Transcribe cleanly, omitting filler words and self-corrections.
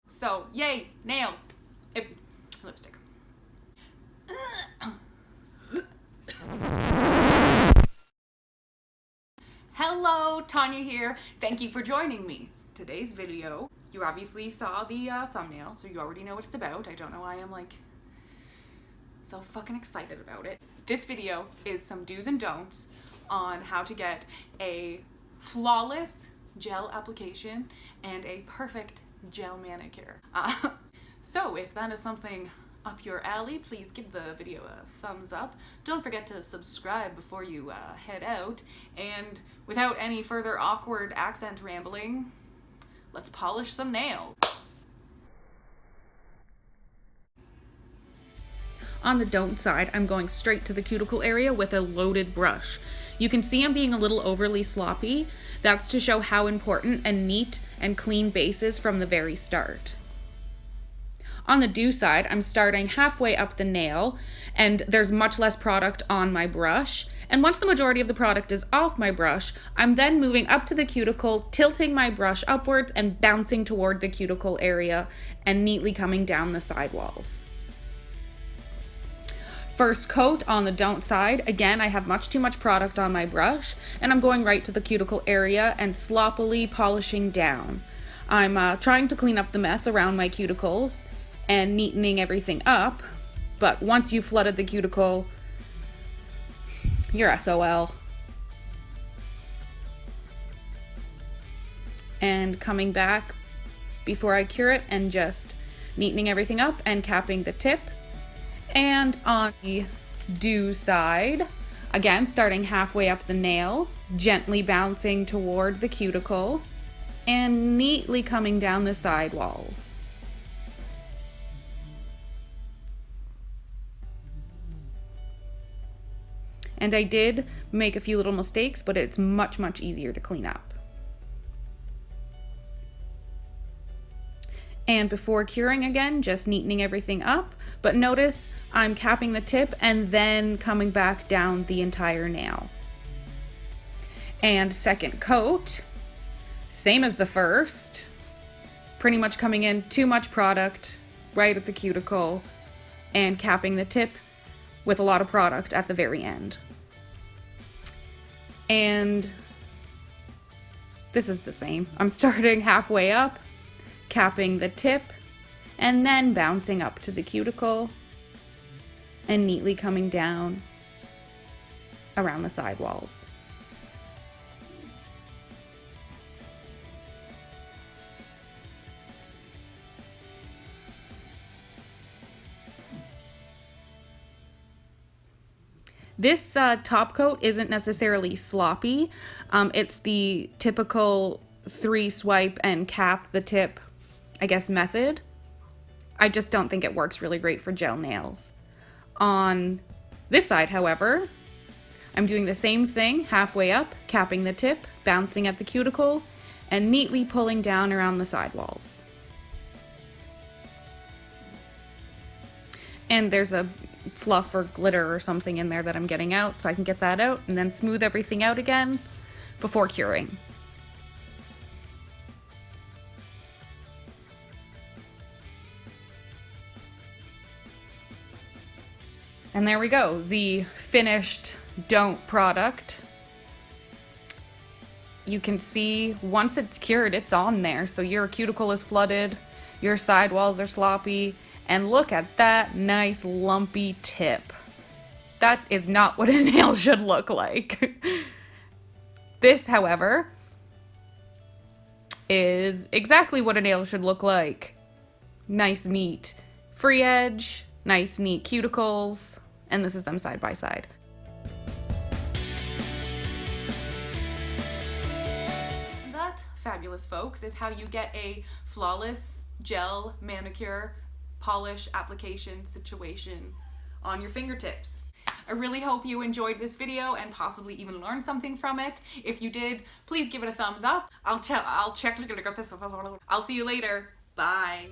So, yay, nails. Lipstick. Hello, Tanya here. Thank you for joining me. Today's video, you obviously saw the thumbnail, so you already know what it's about. I don't know why I'm like so fucking excited about it. This video is some do's and don'ts on how to get a flawless gel application and a perfect gel manicure. So if that is something up your alley, please give the video a thumbs up. Don't forget to subscribe before you head out. And without any further awkward accent rambling, let's polish some nails. On the don't side, I'm going straight to the cuticle area with a loaded brush. You can see I'm being a little overly sloppy. That's to show how important a neat and clean base is from the very start. On the do side, I'm starting halfway up the nail, and there's much less product on my brush. And once the majority of the product is off my brush, I'm then moving up to the cuticle, tilting my brush upwards and bouncing toward the cuticle area and neatly coming down the sidewalls. First coat on the don't side, again, I have much too much product on my brush, and I'm going right to the cuticle area and sloppily polishing down. I'm trying to clean up the mess around my cuticles and neatening everything up, but once you've flooded the cuticle, you're SOL. And coming back before I cure it and just neatening everything up and capping the tip. And on the do side, again, starting halfway up the nail, gently bouncing toward the cuticle and neatly coming down the sidewalls. And I did make a few little mistakes, but it's much, much easier to clean up. And before curing again, just neatening everything up. But notice I'm capping the tip and then coming back down the entire nail. And second coat, same as the first. Pretty much coming in too much product right at the cuticle and capping the tip with a lot of product at the very end. And this is the same. I'm starting halfway up, capping the tip, and then bouncing up to the cuticle and neatly coming down around the sidewalls. This top coat isn't necessarily sloppy. It's the typical 3-swipe and cap the tip, I guess, method. I just don't think it works really great for gel nails. On this side, however, I'm doing the same thing, halfway up, capping the tip, bouncing at the cuticle, and neatly pulling down around the sidewalls. And there's a fluff or glitter or something in there that I'm getting out, so I can get that out and then smooth everything out again before curing. And there we go, the finished don't product. You can see once it's cured, it's on there. So your cuticle is flooded, your sidewalls are sloppy, and look at that nice lumpy tip. That is not what a nail should look like. This, however, is exactly what a nail should look like. Nice, neat free edge, nice, neat cuticles, and this is them side by side. That, fabulous folks, is how you get a flawless gel manicure polish application situation on your fingertips. I really hope you enjoyed this video and possibly even learned something from it. If you did, please give it a thumbs up. I'll see you later. Bye.